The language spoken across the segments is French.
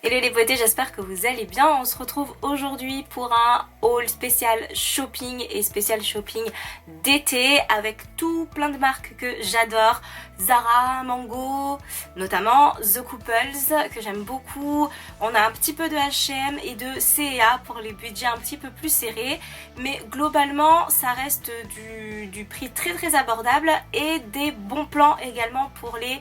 Hello les beautés, j'espère que vous allez bien. On se retrouve aujourd'hui pour un haul spécial shopping et spécial shopping d'été avec tout plein de marques que j'adore. Zara, Mango, notamment The Couples que j'aime beaucoup. On a un petit peu de H&M et de C&A pour les budgets un petit peu plus serrés. Mais globalement, ça reste du prix très abordable et des bons plans également pour les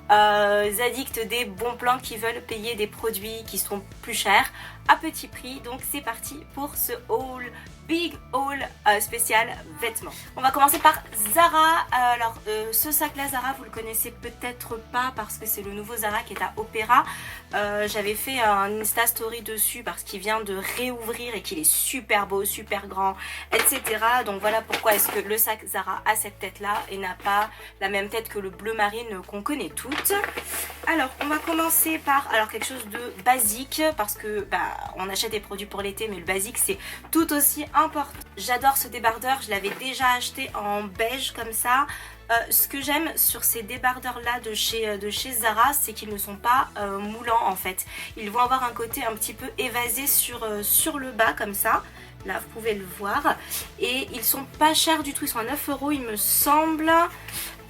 addicts des bons plans qui veulent payer des produits qui sont plus chers à petit prix. Donc c'est parti pour ce haul, big haul spécial vêtements. On va commencer par Zara. Alors ce sac là Zara, vous le connaissez peut-être pas parce que c'est le nouveau Zara qui est à Opéra. J'avais fait un Insta story dessus parce qu'il vient de réouvrir et qu'il est super beau, super grand, etc. Donc voilà pourquoi est-ce que le sac Zara a cette tête là et n'a pas la même tête que le bleu marine qu'on connaît toutes. Alors on va commencer par quelque chose de basique parce que on achète des produits pour l'été, mais le basique c'est tout aussi important. J'adore ce débardeur, je l'avais déjà acheté en beige comme ça. Ce que j'aime sur ces débardeurs là de chez Zara, c'est qu'ils ne sont pas moulants en fait. Ils vont avoir un côté un petit peu évasé sur le bas comme ça. Là vous pouvez le voir. Et ils sont pas chers du tout, ils sont à 9 € il me semble.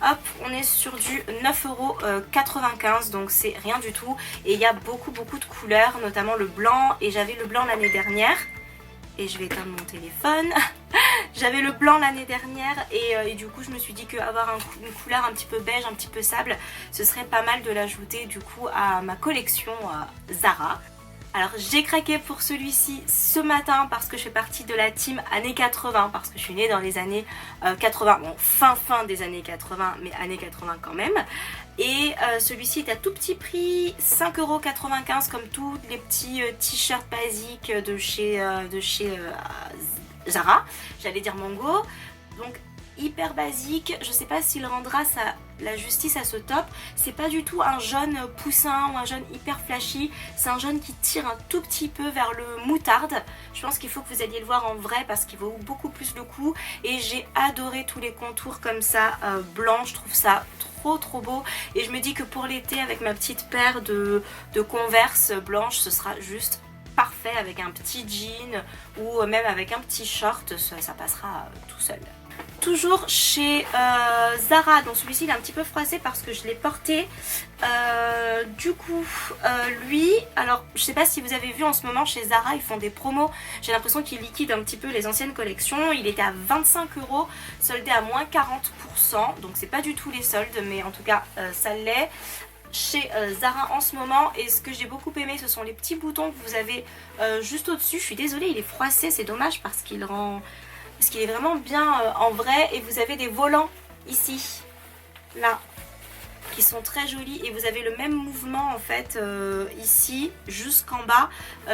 Hop, on est sur du 9,95 €, donc c'est rien du tout. Et il y a beaucoup de couleurs, notamment le blanc. Et j'avais le blanc l'année dernière. Et je vais éteindre mon téléphone. J'avais le blanc l'année dernière et du coup je me suis dit qu'avoir une couleur un petit peu beige, un petit peu sable, ce serait pas mal de l'ajouter du coup à ma collection Zara. Alors j'ai craqué pour celui-ci ce matin parce que je fais partie de la team années 80, parce que je suis née dans les années 80, bon fin des années 80, mais années 80 quand même. Et celui-ci est à tout petit prix, 5,95 € comme tous les petits t-shirts basiques de chez Zara, j'allais dire Mango. Donc hyper basique, je sais pas s'il rendra la justice à ce top. C'est pas du tout un jaune poussin ou un jaune hyper flashy, c'est un jaune qui tire un tout petit peu vers le moutarde. Je pense qu'il faut que vous alliez le voir en vrai parce qu'il vaut beaucoup plus le coup. Et j'ai adoré tous les contours comme ça blancs, je trouve ça trop beau. Et je me dis que pour l'été avec ma petite paire de Converse blanches, ce sera juste parfait avec un petit jean ou même avec un petit short, ça passera tout seul. Toujours chez Zara, donc celui-ci il est un petit peu froissé parce que je l'ai porté. Du coup lui, alors je sais pas si vous avez vu en ce moment chez Zara, ils font des promos. J'ai l'impression qu'ils liquident un petit peu les anciennes collections. Il était à 25 €, soldé à moins 40%, donc c'est pas du tout les soldes, mais en tout cas ça l'est chez Zara en ce moment. Et ce que j'ai beaucoup aimé, ce sont les petits boutons que vous avez juste au dessus. Je suis désolée, il est froissé, c'est dommage parce qu'il est vraiment bien en vrai. Et vous avez des volants ici, là, qui sont très jolis. Et vous avez le même mouvement en fait ici jusqu'en bas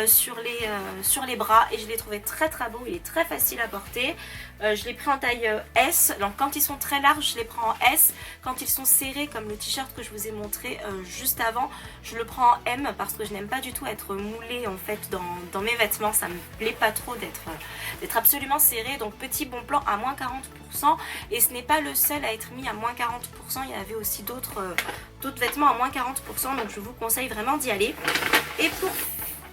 sur les bras. Et je l'ai trouvé très beau, il est très facile à porter. Je l'ai pris en taille S, donc quand ils sont très larges je les prends en S, quand ils sont serrés comme le t-shirt que je vous ai montré juste avant, je le prends en M parce que je n'aime pas du tout être moulée en fait dans mes vêtements, ça me plaît pas trop d'être absolument serré. Donc petit bon plan à moins 40%, et ce n'est pas le seul à être mis à moins 40%, il y avait aussi d'autres vêtements à moins 40%, donc je vous conseille vraiment d'y aller.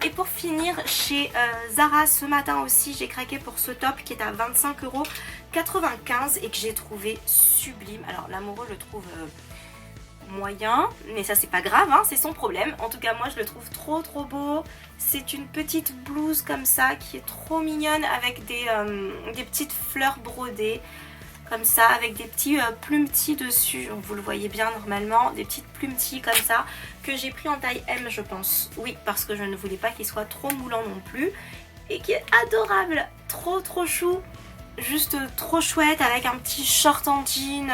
Et pour finir, chez Zara ce matin aussi, j'ai craqué pour ce top qui est à 25,95 € et que j'ai trouvé sublime. Alors l'amoureux le trouve moyen, mais ça c'est pas grave, hein, c'est son problème. En tout cas moi je le trouve trop beau. C'est une petite blouse comme ça qui est trop mignonne avec des petites fleurs brodées comme ça, avec des petits plumetis dessus. Vous le voyez bien normalement, des petites plumetis comme ça, que j'ai pris en taille M je pense. Oui, parce que je ne voulais pas qu'il soit trop moulant non plus. Et qui est adorable, trop chou. Juste trop chouette, avec un petit short en jean,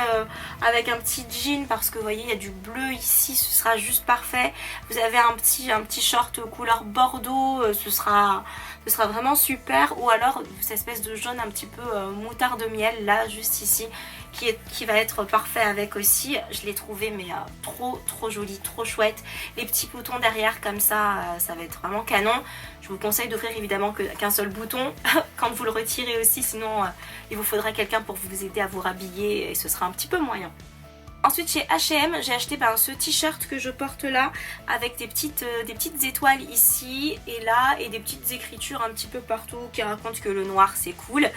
avec un petit jean parce que vous voyez il y a du bleu ici, ce sera juste parfait. Vous avez un petit short couleur bordeaux, ce sera vraiment super. Ou alors cette espèce de jaune un petit peu moutarde miel là juste ici qui va être parfait avec aussi. Je l'ai trouvé mais trop joli, trop chouette. Les petits boutons derrière comme ça, ça va être vraiment canon. Je vous conseille d'offrir évidemment qu'un seul bouton quand vous le retirez aussi, sinon il vous faudra quelqu'un pour vous aider à vous rhabiller et ce sera un petit peu moyen. Ensuite chez H&M, j'ai acheté ce t-shirt que je porte là avec des petites étoiles ici et là et des petites écritures un petit peu partout qui racontent que le noir c'est cool.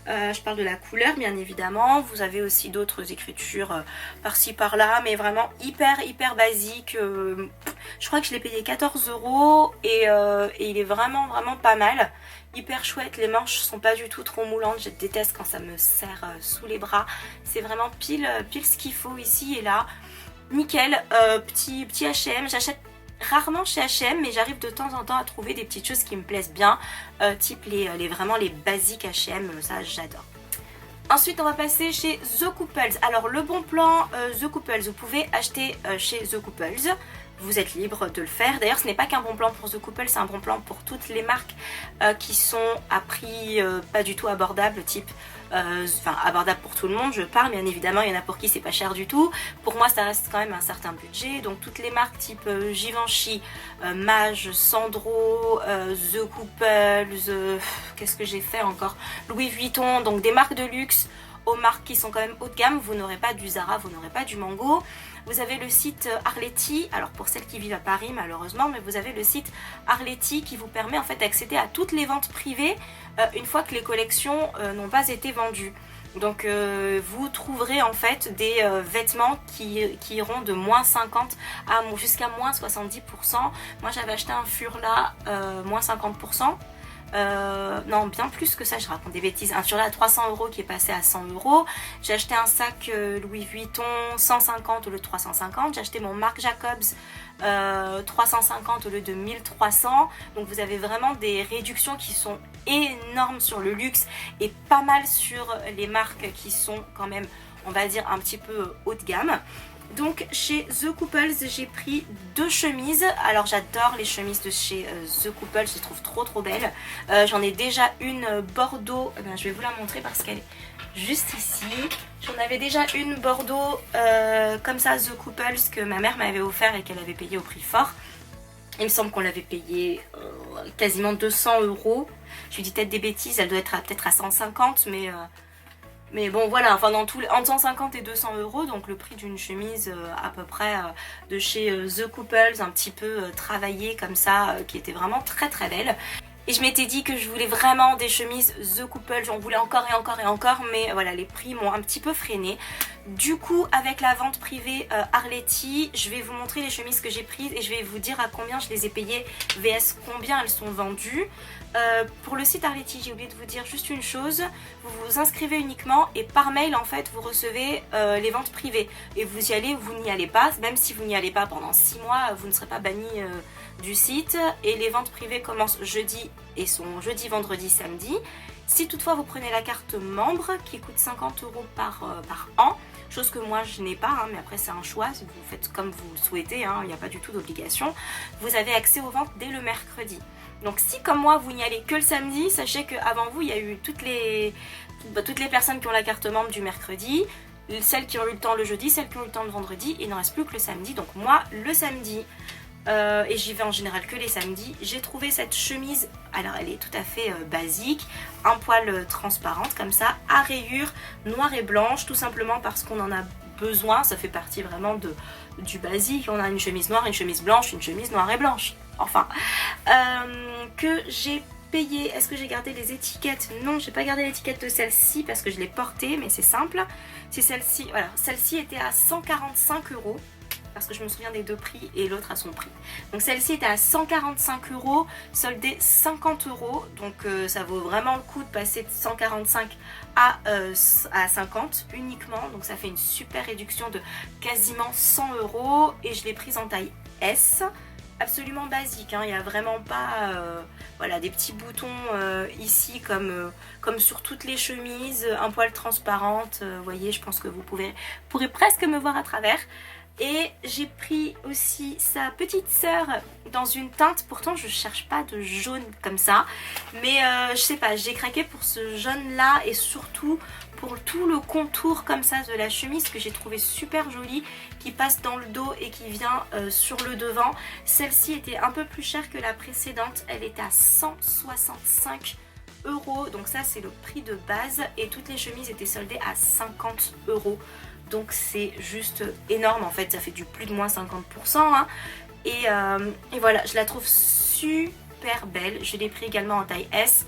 Je parle de la couleur bien évidemment. Vous avez aussi d'autres écritures par-ci par-là, mais vraiment hyper basique. Je crois que je l'ai payé 14 € et il est vraiment pas mal. Hyper chouette, les manches sont pas du tout trop moulantes, je déteste quand ça me serre sous les bras. C'est vraiment pile ce qu'il faut ici et là. Nickel, petit H&M, j'achète rarement chez H&M mais j'arrive de temps en temps à trouver des petites choses qui me plaisent bien, type vraiment les basiques H&M, ça j'adore. Ensuite on va passer chez The Couples. Alors le bon plan The Couples, vous pouvez acheter chez The Couples. Vous êtes libre de le faire. D'ailleurs ce n'est pas qu'un bon plan pour The Couple, c'est un bon plan pour toutes les marques qui sont à prix pas du tout abordable, type abordable pour tout le monde je parle, bien évidemment il y en a pour qui c'est pas cher du tout. Pour moi ça reste quand même un certain budget, donc toutes les marques type Givenchy, Maje, Sandro, The Couple, qu'est-ce que j'ai fait encore, Louis Vuitton, donc des marques de luxe aux marques qui sont quand même haut de gamme. Vous n'aurez pas du Zara, vous n'aurez pas du Mango. Vous avez le site Arletty, alors pour celles qui vivent à Paris malheureusement, mais vous avez le site Arletty qui vous permet en fait d'accéder à toutes les ventes privées une fois que les collections n'ont pas été vendues. Donc vous trouverez en fait des vêtements qui iront de moins 50 à jusqu'à moins 70%. Moi j'avais acheté un Furla moins 50%. Non, bien plus que ça, je raconte des bêtises. Un Furla à 300 € qui est passé à 100 €. J'ai acheté un sac Louis Vuitton 150 au lieu de 350. J'ai acheté mon Marc Jacobs 350 au lieu de 1300. Donc vous avez vraiment des réductions qui sont énormes sur le luxe et pas mal sur les marques qui sont quand même, on va dire, un petit peu haut de gamme. Donc chez The Couples j'ai pris 2 chemises. Alors j'adore les chemises de chez The Couples, je les trouve trop belles. J'en ai déjà une Bordeaux, je vais vous la montrer parce qu'elle est juste ici. J'en avais déjà une Bordeaux comme ça The Couples que ma mère m'avait offert et qu'elle avait payé au prix fort. Il me semble qu'on l'avait payé quasiment 200 €. Je lui dis peut-être des bêtises, elle doit être peut-être à 150, mais bon voilà, enfin entre 150 et 200 €, donc le prix d'une chemise à peu près de chez The Couples, un petit peu travaillée comme ça, qui était vraiment très belle. Et je m'étais dit que je voulais vraiment des chemises The Couple, j'en voulais encore et encore, mais voilà, les prix m'ont un petit peu freiné. Du coup, avec la vente privée Arletty, je vais vous montrer les chemises que j'ai prises et je vais vous dire à combien je les ai payées, vs combien elles sont vendues. Pour le site Arletty, j'ai oublié de vous dire juste une chose, vous vous inscrivez uniquement et par mail en fait vous recevez les ventes privées et vous y allez ou vous n'y allez pas. Même si vous n'y allez pas pendant 6 mois, vous ne serez pas banni du site, et les ventes privées commencent jeudi et sont jeudi, vendredi, samedi. Si toutefois vous prenez la carte membre qui coûte 50 € par an, chose que moi je n'ai pas, mais après c'est un choix, si vous faites comme vous le souhaitez, il n'y a pas du tout d'obligation, vous avez accès aux ventes dès le mercredi. Donc si comme moi vous n'y allez que le samedi, sachez qu'avant vous il y a eu toutes les personnes qui ont la carte membre du mercredi, celles qui ont eu le temps le jeudi, celles qui ont eu le temps le vendredi, il ne reste plus que le samedi. Donc moi le samedi, et j'y vais en général que les samedis, j'ai trouvé cette chemise, alors elle est tout à fait basique, un poil transparente comme ça, à rayures noire et blanche, tout simplement parce qu'on en a besoin, ça fait partie vraiment du basique. On a une chemise noire, une chemise blanche, une chemise noire et blanche, enfin, que j'ai payé. Est-ce que j'ai gardé les étiquettes? Non, j'ai pas gardé l'étiquette de celle-ci parce que je l'ai portée, mais c'est simple. C'est celle-ci, voilà, celle-ci était à 145 €. Parce que je me souviens des deux prix et l'autre à son prix. Donc celle-ci était à 145 €, soldée 50 €. Donc ça vaut vraiment le coup de passer de 145 à 50 uniquement. Donc ça fait une super réduction de quasiment 100 €. Et je l'ai prise en taille S. Absolument basique, il n'y a vraiment pas voilà, des petits boutons ici comme sur toutes les chemises, un poil transparente. Vous voyez, je pense que vous pourrez presque me voir à travers. Et j'ai pris aussi sa petite sœur dans une teinte, pourtant je cherche pas de jaune comme ça, mais je sais pas, j'ai craqué pour ce jaune là et surtout pour tout le contour comme ça de la chemise que j'ai trouvé super jolie, qui passe dans le dos et qui vient sur le devant. Celle-ci était un peu plus chère que la précédente, elle était à 165 €. Donc ça c'est le prix de base et toutes les chemises étaient soldées à 50 €. Donc c'est juste énorme en fait, ça fait du plus de moins 50%. Hein. Et voilà, je la trouve super belle. Je l'ai pris également en taille S.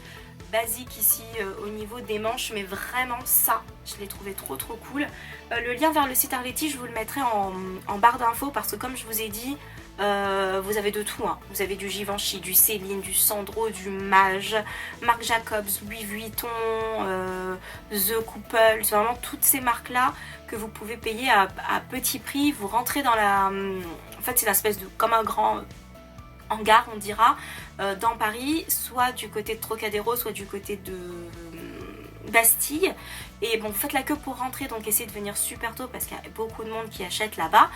Basique ici au niveau des manches, mais vraiment ça, je l'ai trouvé trop cool. Le lien vers le site Arletty, je vous le mettrai en barre d'infos parce que comme je vous ai dit, vous avez de tout. Hein. Vous avez du Givenchy, du Céline, du Sandro, du Mage, Marc Jacobs, Louis Vuitton, The Couple, c'est vraiment toutes ces marques-là que vous pouvez payer à petit prix. Vous rentrez dans la... En fait, c'est une espèce de... comme un grand... hangar on dira, dans Paris, soit du côté de Trocadéro, soit du côté de Bastille. Et bon, vous faites la queue pour rentrer, donc essayez de venir super tôt parce qu'il y a beaucoup de monde qui achète là-bas.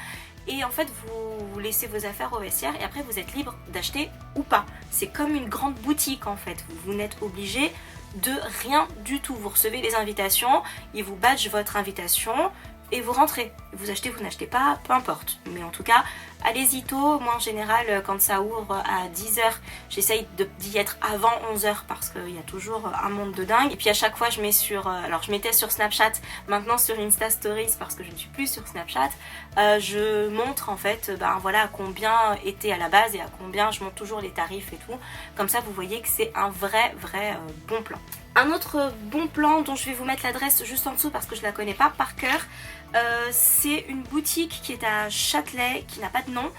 Et en fait, vous laissez vos affaires au vestiaire et après vous êtes libre d'acheter ou pas. C'est comme une grande boutique en fait, vous n'êtes obligé de rien du tout. Vous recevez les invitations, ils vous badgent votre invitation et vous rentrez. Vous achetez, vous n'achetez pas, peu importe. Mais en tout cas, allez-y tôt. Moi en général, quand ça ouvre à 10 h, j'essaye d'y être avant 11 h parce qu'il y a toujours un monde de dingue. Et puis à chaque fois, je mets sur... alors je mettais sur Snapchat, maintenant sur Insta Stories parce que je ne suis plus sur Snapchat. Je montre en fait voilà, à combien était à la base et à combien je monte toujours les tarifs et tout. Comme ça, vous voyez que c'est un vrai bon plan. Un autre bon plan dont je vais vous mettre l'adresse juste en dessous parce que je la connais pas par cœur, c'est une boutique qui est à Châtelet, qui n'a pas de nom,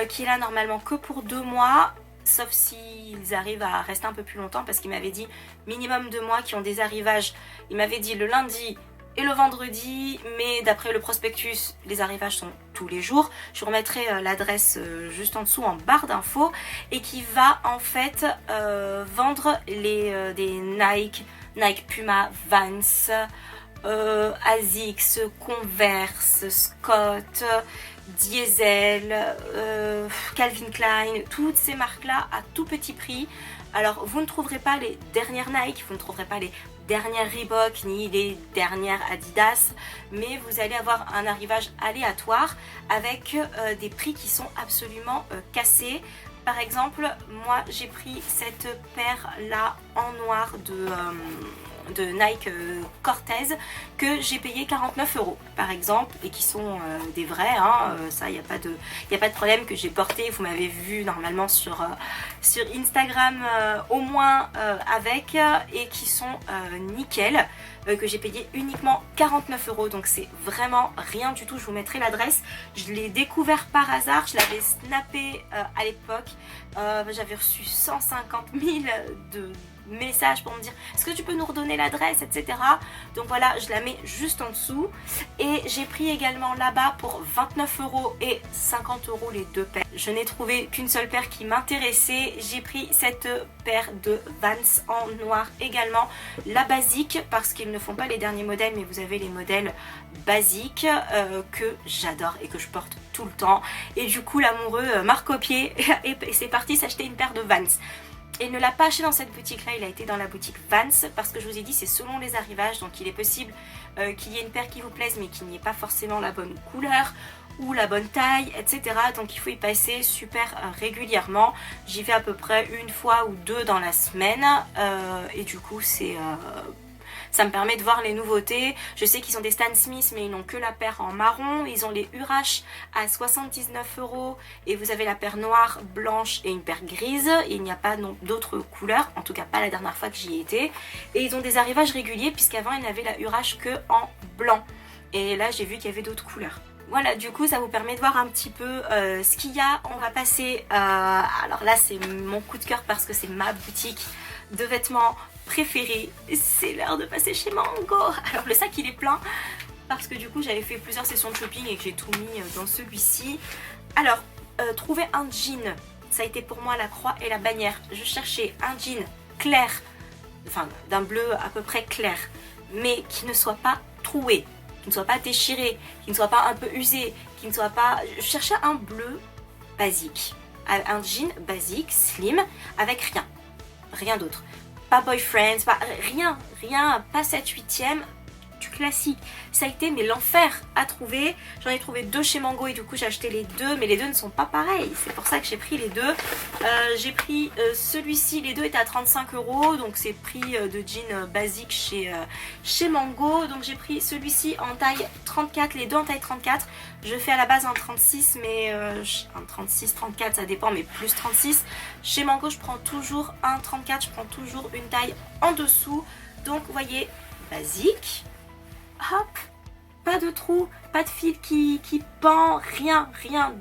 qui est là normalement que pour 2 mois, sauf s'ils arrivent à rester un peu plus longtemps parce qu'il m'avait dit minimum 2 mois qui ont des arrivages. Il m'avait dit le lundi et le vendredi, mais d'après le prospectus, les arrivages sont tous les jours. Je vous remettrai l'adresse juste en dessous en barre d'infos et qui va en fait vendre des Nike Puma, Vans, Asics, Converse, Scott, Diesel, Calvin Klein, toutes ces marques-là à tout petit prix. Alors vous ne trouverez pas les dernières Nike, vous ne trouverez pas les dernières Reebok ni les dernières Adidas, mais vous allez avoir un arrivage aléatoire avec des prix qui sont absolument cassés. Par exemple, moi j'ai pris cette paire là en noir de Nike Cortez que j'ai payé 49 € par exemple et qui sont des vrais, hein, ça il n'y a pas de problème, que j'ai porté, vous m'avez vu normalement sur Instagram au moins avec, et qui sont nickel, que j'ai payé uniquement 49 €, donc c'est vraiment rien du tout. Je vous mettrai l'adresse. Je l'ai découvert par hasard, je l'avais snappé à l'époque, j'avais reçu 150 000 de message pour me dire est-ce que tu peux nous redonner l'adresse, etc. Donc voilà, je la mets juste en dessous. Et j'ai pris également là-bas pour 29 € et 50 € les deux paires. Je n'ai trouvé qu'une seule paire qui m'intéressait. J'ai pris cette paire de Vans en noir également, la basique, parce qu'ils ne font pas les derniers modèles, mais vous avez les modèles basiques que j'adore et que je porte tout le temps. Et du coup l'amoureux m'a recopié et c'est parti s'acheter une paire de Vans. Et il ne l'a pas acheté dans cette boutique là, il a été dans la boutique Vans parce que je vous ai dit c'est selon les arrivages, donc il est possible qu'il y ait une paire qui vous plaise mais qu'il n'y ait pas forcément la bonne couleur ou la bonne taille, etc. Donc il faut y passer super régulièrement. J'y vais à peu près une fois ou deux dans la semaine et du coup ça me permet de voir les nouveautés. Je sais qu'ils ont des Stan Smith mais ils n'ont que la paire en marron. Ils ont les Urash à 79 € et vous avez la paire noire, blanche et une paire grise. Il n'y a pas d'autres couleurs, en tout cas pas la dernière fois que j'y étais. Et ils ont des arrivages réguliers puisqu'avant ils n'avaient la Urash que en blanc. Et là j'ai vu qu'il y avait d'autres couleurs. Voilà, du coup ça vous permet de voir un petit peu ce qu'il y a. On va passer, alors là c'est mon coup de cœur parce que c'est ma boutique de vêtements préférée. C'est l'heure de passer chez Mango. Alors le sac il est plein parce que du coup j'avais fait plusieurs sessions de shopping et que j'ai tout mis dans celui-ci. Alors trouver un jean, ça a été pour moi la croix et la bannière. Je cherchais un jean clair, enfin d'un bleu à peu près clair, mais qui ne soit pas troué, qui ne soit pas déchiré, qui ne soit pas un peu usé, qui ne soit pas... Je cherchais un bleu basique, un jean basique, slim, avec rien d'autre. Pas boyfriend, pas rien, pas 7/8e, du classique. Ça a été mais l'enfer à trouver. J'en ai trouvé 2 chez Mango et du coup j'ai acheté les 2, mais les 2 ne sont pas pareils. C'est pour ça que j'ai pris les 2. J'ai pris celui-ci, les 2 étaient à 35 €, donc c'est prix de jean basique chez Mango. Donc j'ai pris celui-ci en taille 34, les 2 en taille 34. Je fais à la base un 36, mais un 36, 34, ça dépend, mais plus 36. Chez Mango, je prends toujours un 34, je prends toujours une taille en dessous. Donc, vous voyez, basique. Hop, pas de trou, pas de fil qui pend, rien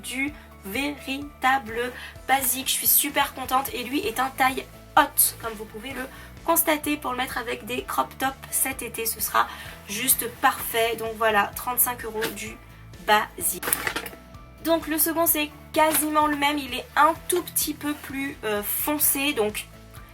du véritable basique. Je suis super contente et lui est un taille haute, comme vous pouvez le constater, pour le mettre avec des crop tops cet été. Ce sera juste parfait. Donc voilà, 35 € du basique. Donc le second c'est quasiment le même, il est un tout petit peu plus foncé, donc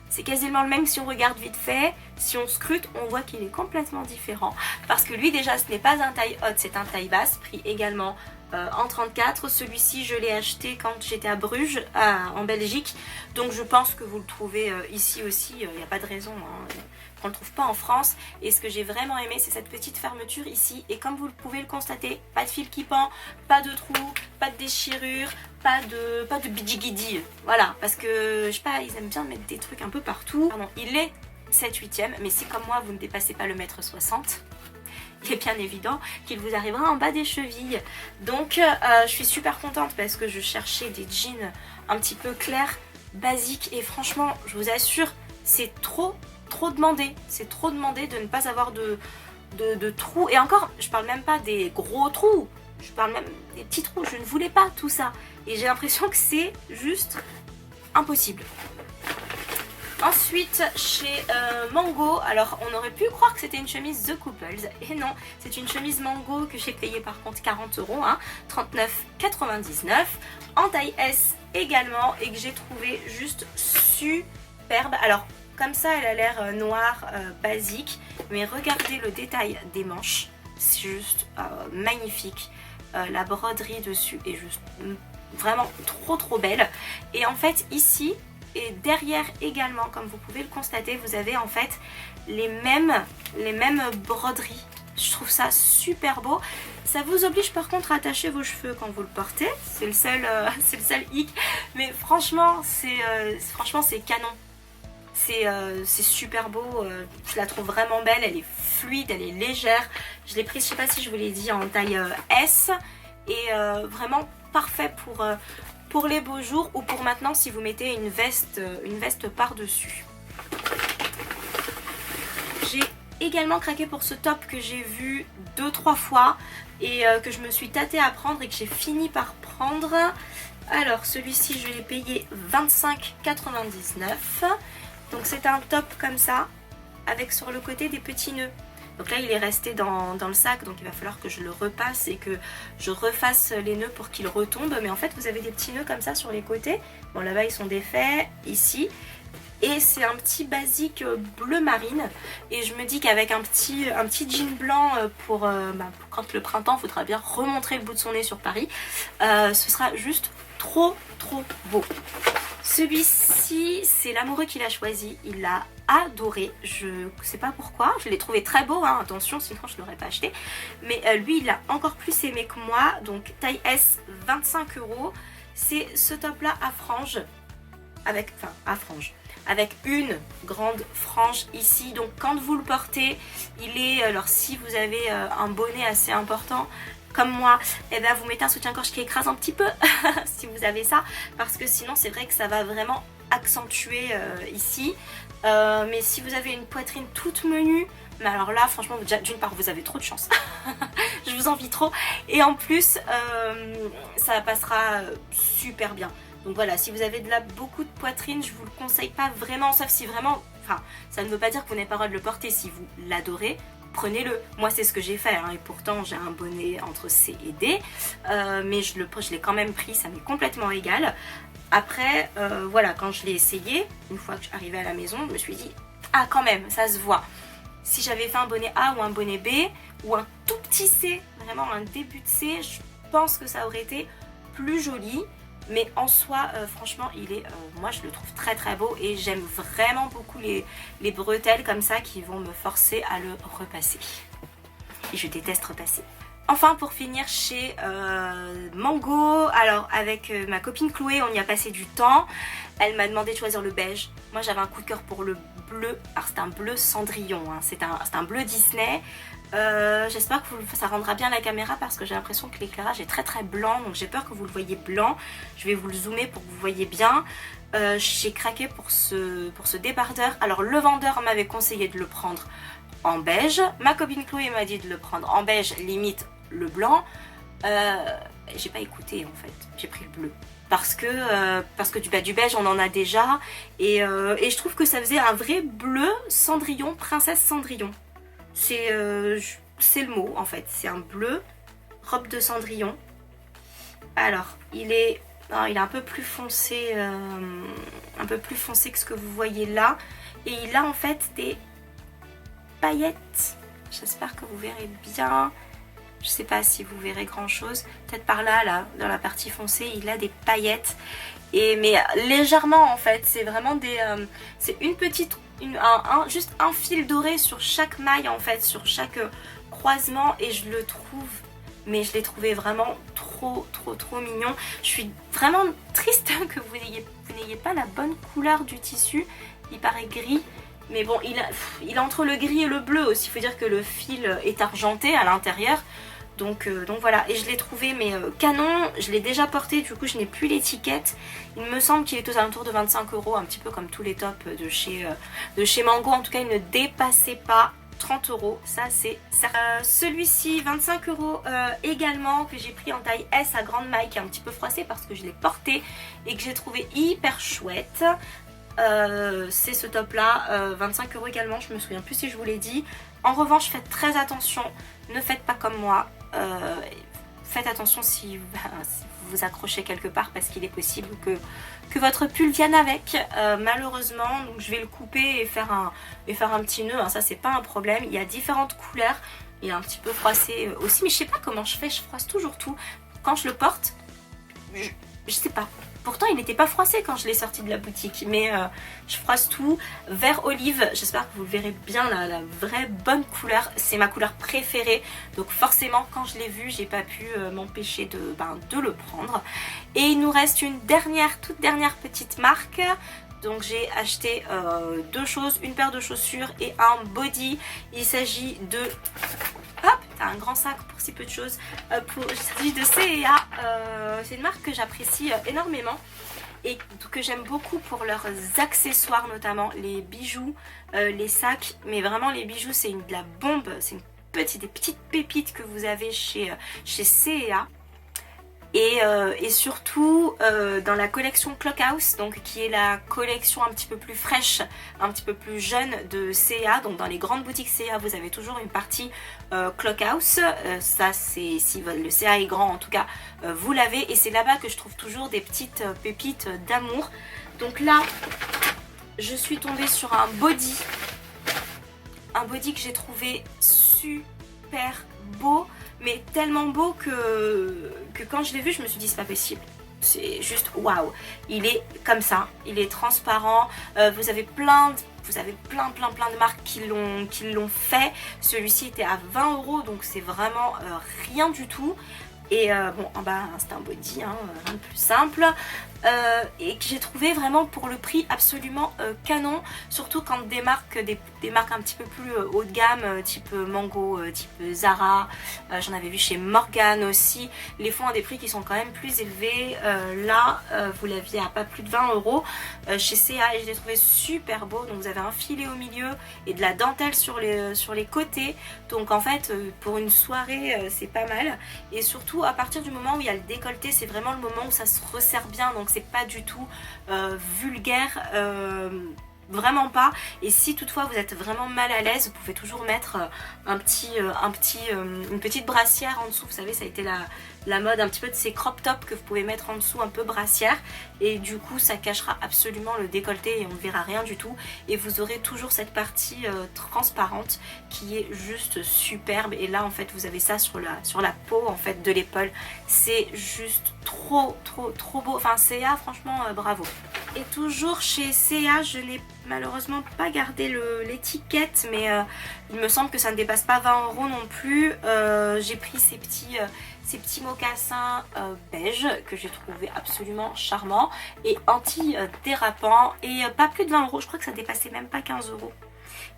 c'est quasiment le même si on regarde vite fait. Si on scrute, on voit qu'il est complètement différent, parce que lui déjà ce n'est pas un taille haute, c'est un taille basse, prix également en 34. Celui-ci je l'ai acheté quand j'étais à Bruges en Belgique, donc je pense que vous le trouvez ici aussi, il n'y a pas de raison qu'on ne le trouve pas en France. Et ce que j'ai vraiment aimé, c'est cette petite fermeture ici, et comme vous pouvez le constater, pas de fil qui pend, pas de trou, pas de déchirure, pas de bidji-guidi, voilà, parce que je sais pas, ils aiment bien mettre des trucs un peu partout. Pardon, il est 7/8e, mais si comme moi vous ne dépassez pas le 1,60 m, il est bien évident qu'il vous arrivera en bas des chevilles. Donc je suis super contente parce que je cherchais des jeans un petit peu clairs, basiques, et franchement je vous assure c'est trop demandé. C'est trop demandé de ne pas avoir de trous, et encore je parle même pas des gros trous, je parle même des petits trous. Je ne voulais pas tout ça et j'ai l'impression que c'est juste impossible. Ensuite chez Mango, alors on aurait pu croire que c'était une chemise The Couples, et non, c'est une chemise Mango que j'ai payé par contre 40 €, hein, 39,99 en taille S également, et que j'ai trouvé juste superbe. Alors comme ça elle a l'air noire, basique, mais regardez le détail des manches, c'est juste magnifique. La broderie dessus est juste vraiment trop belle, et en fait ici et derrière également, comme vous pouvez le constater, vous avez en fait les mêmes broderies. Je trouve ça super beau. Ça vous oblige par contre à attacher vos cheveux quand vous le portez, c'est le seul hic, mais franchement c'est canon. C'est super beau, je la trouve vraiment belle, elle est fluide, elle est légère. Je l'ai prise, je sais pas si je vous l'ai dit, en taille S, et vraiment parfait pour les beaux jours, ou pour maintenant si vous mettez une veste par-dessus. J'ai également craqué pour ce top que j'ai vu 2-3 fois et que je me suis tâtée à prendre et que j'ai fini par prendre. Alors celui-ci je l'ai payé 25,99 €. Donc c'est un top comme ça, avec sur le côté des petits nœuds. Donc là il est resté dans le sac, donc il va falloir que je le repasse et que je refasse les nœuds pour qu'il retombe. Mais en fait vous avez des petits nœuds comme ça sur les côtés. Bon, là-bas ils sont défaits, ici. Et c'est un petit basique bleu marine. Et je me dis qu'avec un petit jean blanc pour quand le printemps, il faudra bien remontrer le bout de son nez sur Paris. Ce sera juste trop beau. Celui-ci, c'est l'amoureux qui l'a choisi, il l'a adoré, je sais pas pourquoi, je l'ai trouvé très beau, hein, attention, sinon je ne l'aurais pas acheté. Mais lui, il l'a encore plus aimé que moi, donc taille S, 25 €. C'est ce top-là à franges, avec une grande frange ici. Donc quand vous le portez, il est, alors si vous avez un bonnet assez important, comme moi, et ben vous mettez un soutien-gorge qui écrase un petit peu si vous avez ça, parce que sinon c'est vrai que ça va vraiment accentuer ici. Mais si vous avez une poitrine toute menue, mais alors là franchement d'une part vous avez trop de chance je vous envie trop, et en plus ça passera super bien. Donc voilà, si vous avez beaucoup de poitrine, je vous le conseille pas vraiment, sauf si vraiment, enfin ça ne veut pas dire que vous n'avez pas le droit de le porter. Si vous l'adorez, prenez-le. Moi c'est ce que j'ai fait, hein, et pourtant j'ai un bonnet entre C et D, mais je l'ai quand même pris, ça m'est complètement égal. Après voilà, quand je l'ai essayé, une fois que je suis arrivée à la maison, je me suis dit ah quand même ça se voit. Si j'avais fait un bonnet A ou un bonnet B ou un tout petit C, vraiment un début de C, je pense que ça aurait été plus joli. Mais en soi, franchement, il est, moi je le trouve très beau, et j'aime vraiment beaucoup les bretelles comme ça qui vont me forcer à le repasser. et je déteste repasser. Enfin pour finir chez Mango, alors avec ma copine Chloé on y a passé du temps, elle m'a demandé de choisir le beige, moi j'avais un coup de cœur pour le bleu, alors c'est un bleu Cendrillon, hein. C'est un bleu Disney, j'espère que ça rendra bien la caméra parce que j'ai l'impression que l'éclairage est très très blanc, donc j'ai peur que vous le voyez blanc, je vais vous le zoomer pour que vous voyez bien. J'ai craqué pour ce débardeur, alors le vendeur m'avait conseillé de le prendre en beige, ma copine Chloé m'a dit de le prendre en beige, limite le blanc, j'ai pas écouté en fait, j'ai pris le bleu parce que du beige on en a déjà et je trouve que ça faisait un vrai bleu Cendrillon, princesse Cendrillon, c'est le mot en fait, c'est un bleu robe de Cendrillon. Alors il est un peu plus foncé, que ce que vous voyez là, et il a en fait des paillettes, j'espère que vous verrez bien. Je sais pas si vous verrez grand chose, peut-être par là, dans la partie foncée, il a des paillettes, mais légèrement en fait, c'est vraiment c'est une petite, juste un fil doré sur chaque maille en fait, sur chaque croisement, et je l'ai trouvé vraiment trop mignon. Je suis vraiment triste que vous n'ayez pas la bonne couleur du tissu, il paraît gris. Mais bon, il est entre le gris et le bleu aussi. Il faut dire que le fil est argenté à l'intérieur. Donc voilà, et je l'ai trouvé canon. Je l'ai déjà porté, du coup je n'ai plus l'étiquette. Il me semble qu'il est aux alentours de 25 €, un petit peu comme tous les tops de chez Mango. En tout cas, il ne dépassait pas 30 €, ça c'est certain. Celui-ci, 25 € également, que j'ai pris en taille S à grande maille, qui est un petit peu froissé parce que je l'ai porté et que j'ai trouvé hyper chouette. C'est ce top là, 25 € également, je me souviens plus si je vous l'ai dit. En revanche, faites très attention, ne faites pas comme moi, faites attention si vous vous accrochez quelque part, parce qu'il est possible que votre pull vienne avec, malheureusement. Donc je vais le couper et faire un petit nœud, hein, ça c'est pas un problème. Il y a différentes couleurs, il est un petit peu froissé aussi, mais je sais pas comment je fais, je froisse toujours tout quand je le porte, je sais pas. Pourtant il n'était pas froissé quand je l'ai sorti de la boutique, mais je froisse tout. Vert olive, j'espère que vous verrez bien la vraie bonne couleur, c'est ma couleur préférée, donc forcément quand je l'ai vu j'ai pas pu m'empêcher de le prendre. Et il nous reste une toute dernière petite marque. Donc j'ai acheté deux choses, une paire de chaussures et un body. Il s'agit de... Hop, t'as un grand sac pour si peu de choses. Il s'agit de C&A. C'est une marque que j'apprécie énormément et que j'aime beaucoup pour leurs accessoires, notamment les bijoux, les sacs. Mais vraiment les bijoux c'est de la bombe, c'est des petites pépites que vous avez chez C&A. Et surtout dans la collection Clockhouse, donc qui est la collection un petit peu plus fraîche, un petit peu plus jeune de C&A. Donc dans les grandes boutiques C&A vous avez toujours une partie Clockhouse, ça c'est, si le C&A est grand en tout cas, vous l'avez, et c'est là-bas que je trouve toujours des petites pépites d'amour. Donc là je suis tombée sur un body que j'ai trouvé super beau, mais tellement beau que quand je l'ai vu je me suis dit c'est pas possible, c'est juste waouh. Il est comme ça, il est transparent, vous avez plein de marques qui l'ont fait. Celui-ci était à 20 €, donc c'est vraiment rien du tout. Et bon, en bas c'est un body, hein, rien de plus simple, et que j'ai trouvé vraiment pour le prix absolument canon, surtout quand des marques un petit peu plus haut de gamme, type Mango, type Zara, j'en avais vu chez Morgan aussi, les font à des prix qui sont quand même plus élevés. Là vous l'aviez à pas plus de 20 € chez C&A, et je l'ai trouvé super beau. Donc vous avez un filet au milieu et de la dentelle sur les côtés, donc en fait pour une soirée c'est pas mal. Et surtout à partir du moment où il y a le décolleté, c'est vraiment le moment où ça se resserre bien, donc c'est pas du tout vulgaire, vraiment pas. Et si toutefois vous êtes vraiment mal à l'aise, vous pouvez toujours mettre une petite brassière en dessous. Vous savez, ça a été la mode un petit peu de ces crop tops que vous pouvez mettre en dessous, un peu brassière, et du coup ça cachera absolument le décolleté et on ne verra rien du tout, et vous aurez toujours cette partie transparente qui est juste superbe. Et là en fait vous avez ça sur la peau en fait de l'épaule, c'est juste trop trop beau. Enfin C&A franchement bravo. Et toujours chez C&A, je n'ai malheureusement pas gardé l'étiquette, mais il me semble que ça ne dépasse pas 20 € non plus. J'ai pris ces petits mocassins beige que j'ai trouvé absolument charmants et anti-dérapants, et pas plus de 20 €, je crois que ça dépassait même pas 15 €.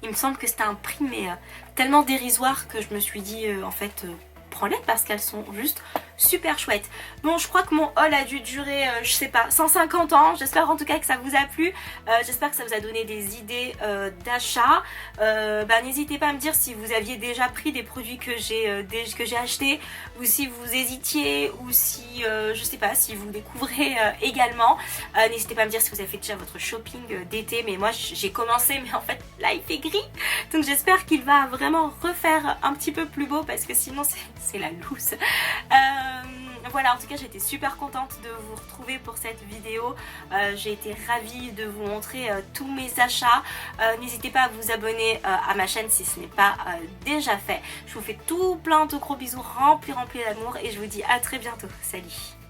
Il me semble que c'était un prix mais tellement dérisoire que je me suis dit en fait prends-les parce qu'elles sont juste super chouettes. Bon, je crois que mon haul a dû durer, je sais pas, 150 ans. J'espère en tout cas que ça vous a plu. J'espère que ça vous a donné des idées d'achat. N'hésitez pas à me dire si vous aviez déjà pris des produits que j'ai achetés, ou si vous hésitiez, ou si, je sais pas, si vous découvrez également. N'hésitez pas à me dire si vous avez fait déjà votre shopping d'été. Mais moi, j'ai commencé, mais en fait, là, il fait gris. Donc j'espère qu'il va vraiment refaire un petit peu plus beau parce que sinon, c'est la loose. Voilà, en tout cas j'étais super contente de vous retrouver pour cette vidéo. J'ai été ravie de vous montrer tous mes achats. N'hésitez pas à vous abonner à ma chaîne si ce n'est pas déjà fait. Je vous fais tout plein de gros bisous remplis d'amour et je vous dis à très bientôt. Salut!